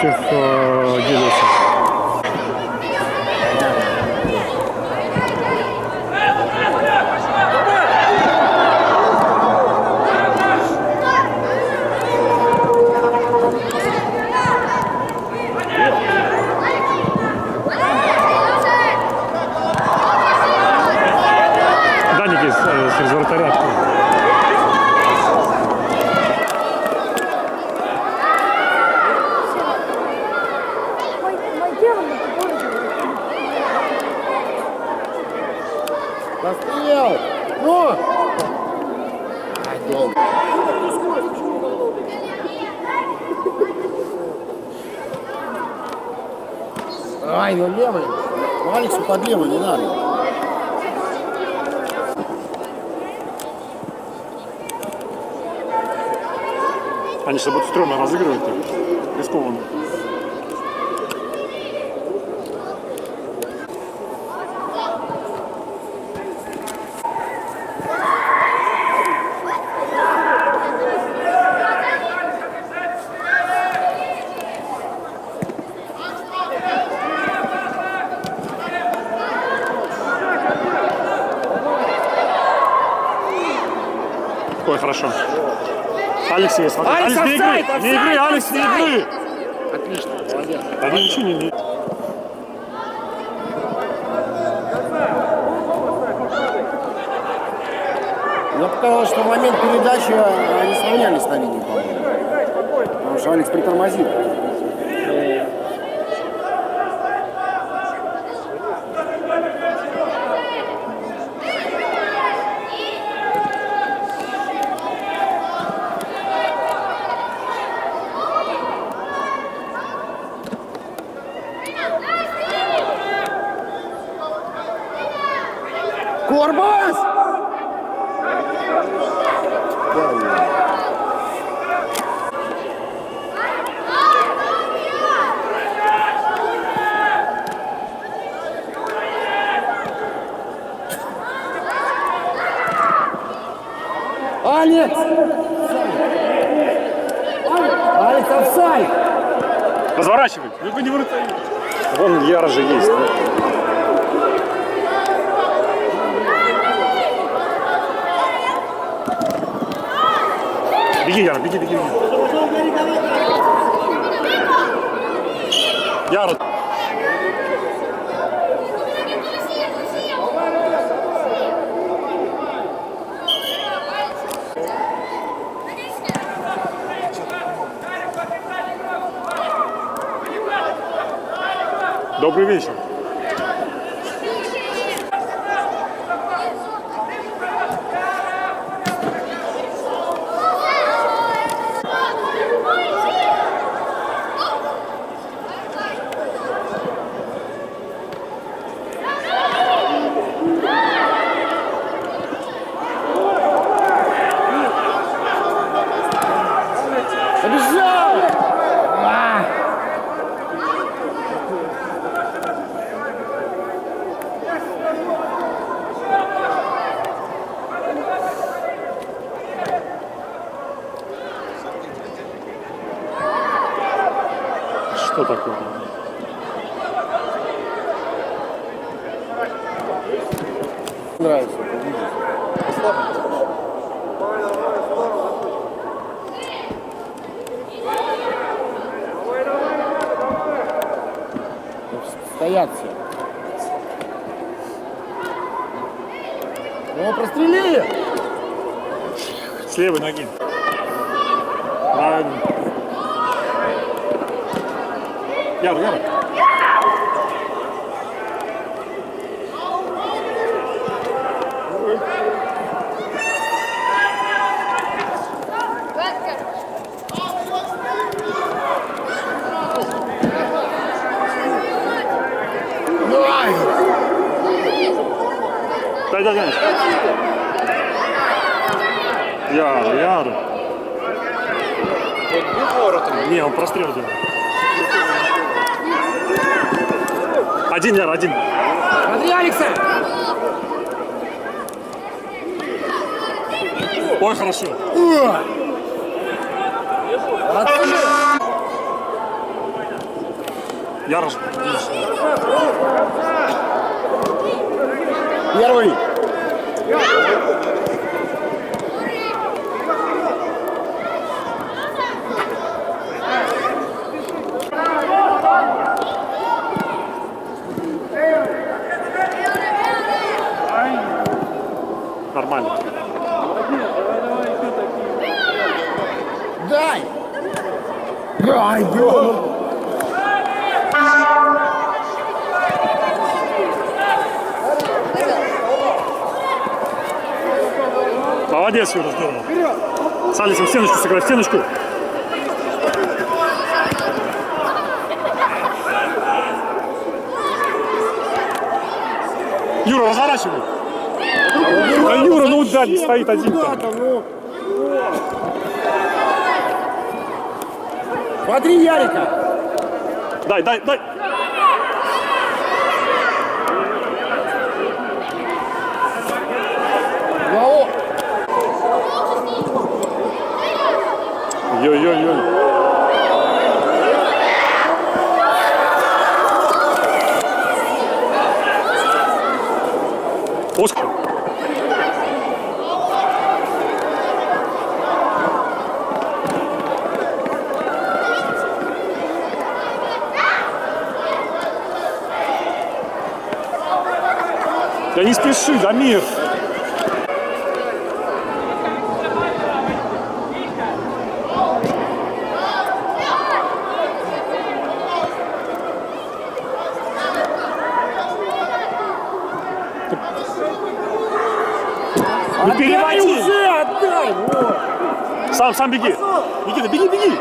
против Гелиуса. Даник из вратаря. Застрел! Ну! Ай, долго. Ай, ну левый. Ну, Алексу под левый не надо. Они сейчас будут стрёмно разыгрывать, рискованно. Ой, хорошо. Алекс есть. Алекс, не игры! Не игры, Алекс, не игры! Отлично, молодец. Они ничего не... Мне показалось, что в момент передачи они сравнялись на линии, по-моему. Потому что Алекс притормозил. Корбас! Алекс! Алекс, офсайд! Разворачивай! Ну, не вырытай. Вон Яра же есть. Да? Беги, Яра, беги, беги, беги. Яра. Добрый вечер. Побежал! Что такое? Нравится. Стоят все. Ну, прострели! С левой ноги. Правильно. Яра, Яра. Дай. Яра. Не, он прострел делал. Один, Яра, один. Смотри, Алекса! Ой, хорошо. Ярош. Первый. Нормально. Дай! Ай, блин! Молодец, Юра, здорово. С Алексом в стеночку сыграй, в стеночку. Юра, разворачивай. Да Юра, ну дальше стоит один. Куда-то, ну. Смотри, Ярика. Дай. Голову. Ой-ой-ой. Оскар. Да не спеши, Дамир. Не переводи. Уже отдай! Вот. Сам беги. Никита, беги.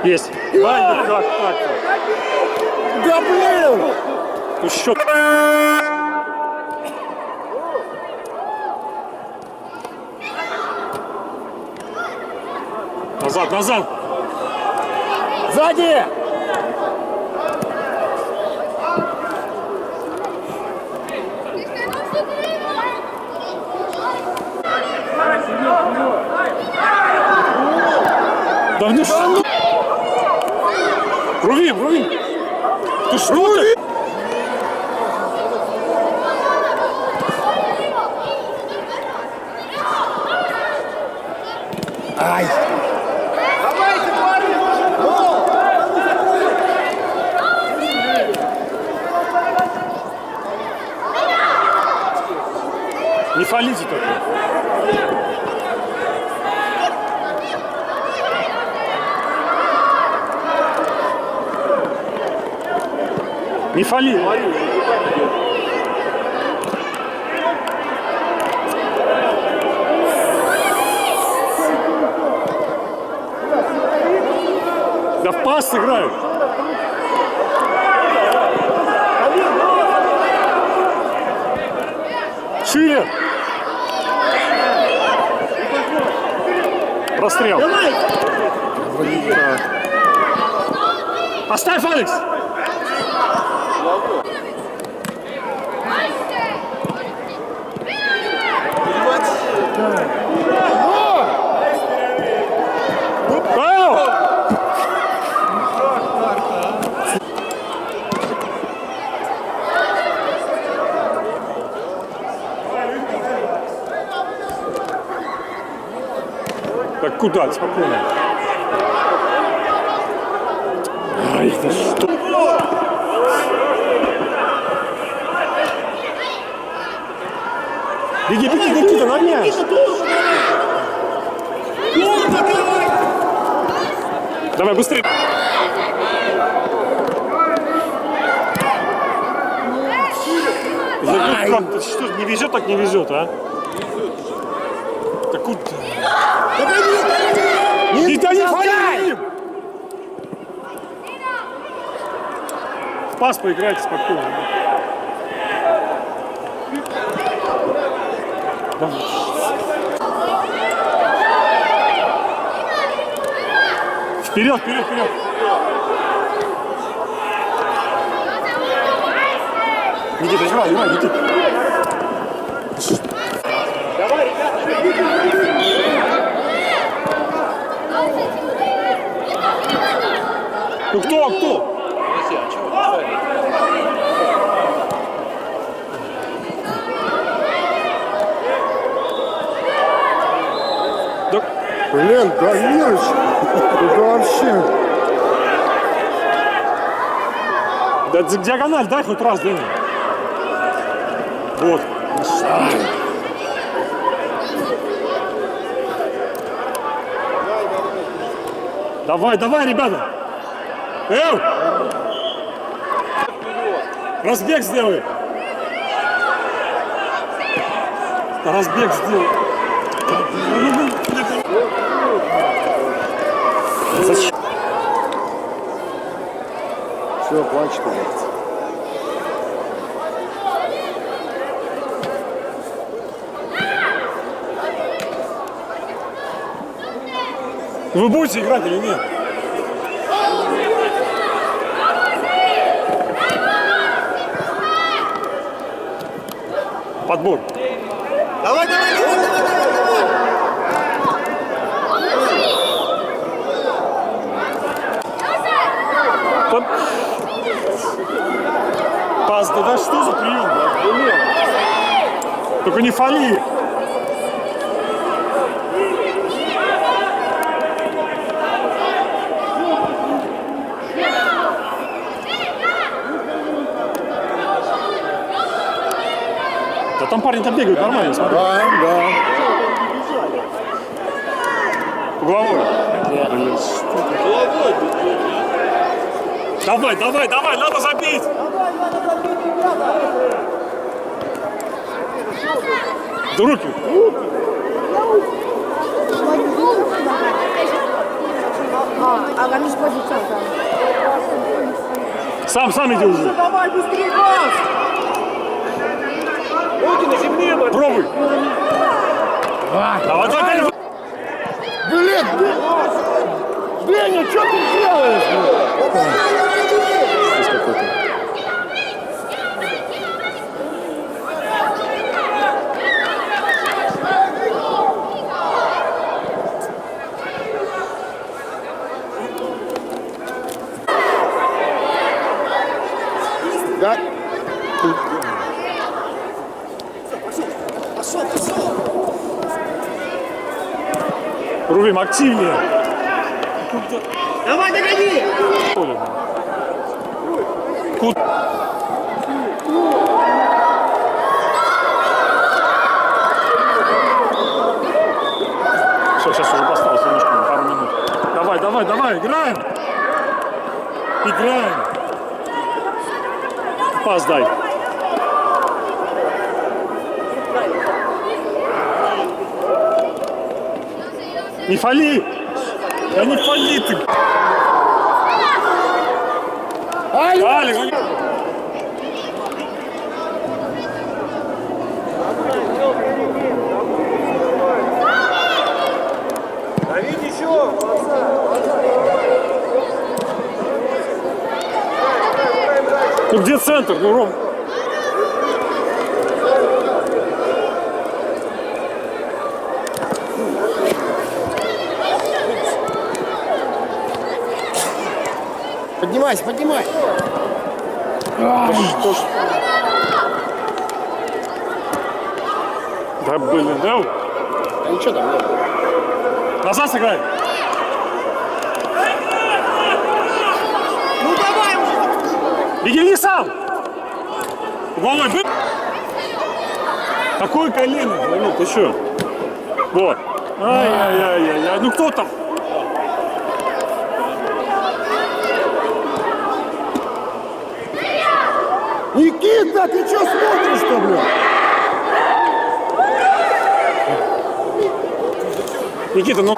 Есть. Ваня, как? Да блин! Ну счет. Назад. Сзади! Да ну что? Рувим! Ты что ты? Ай! Не фалите только. Не фали. Да в пас сыграют. Шире. Прострел. Да. Оставь, Алекс. Так куда? Спокойно. Ай, да что? Беги, Никита, на мяч. Давай, быстрее. Как-то что, не везет, так не везет, а? Так куда? Не фаляй! В пас поиграйте спокойно. Да. Вперед, вперед, вперед. Никита, играй, играй, Никита. Давай, ребята. Ну кто, кто? Блин, Давидыч, это вообще... Да диагональ дай хоть раз, Дэнни. Вот. Давай, давай, ребята. Эй! Разбег сделай. Разбег сделай. Зачем? Все, плачет. Вы будете играть или нет? Подбор. Давай, давай, давай, давай, давай. Пас, да что за прием? Только не фали. Да там парень там бегает нормально, смотри. Да, да. Угловой. Давай, давай, давай, надо забить. Да руки. А они сходятся там. Сам иди уже. Давай, быстрее, пас! Руки на земле, мать! Пробуй. Давай, давай. Блин, Беня, что ты делаешь? Здесь какой-то. Да. Рувим, активнее. Давай, догони! Все, сейчас уже осталось немножко, пару минут. Давай, давай, давай, играем. Играем. Пас дай. Не фали! Да не фали ты! Алекс! Давид еще! Ну где центр? Ну, Ром. Поднимайся, поднимайся. Что ж? Да блин, да? А ничего там нет. Назад сыграй! Ну давай уже! Беги не сам! Головой бы... Какое колено? Давид, ты что? Вот. Ай-яй-яй-яй. Ну кто там? Никита, ты что смотришь-то, блин? Никита, ну...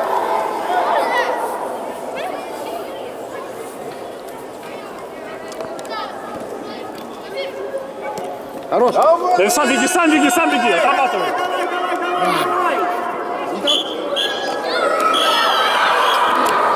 Хорош. Да сам беги, отрабатывай.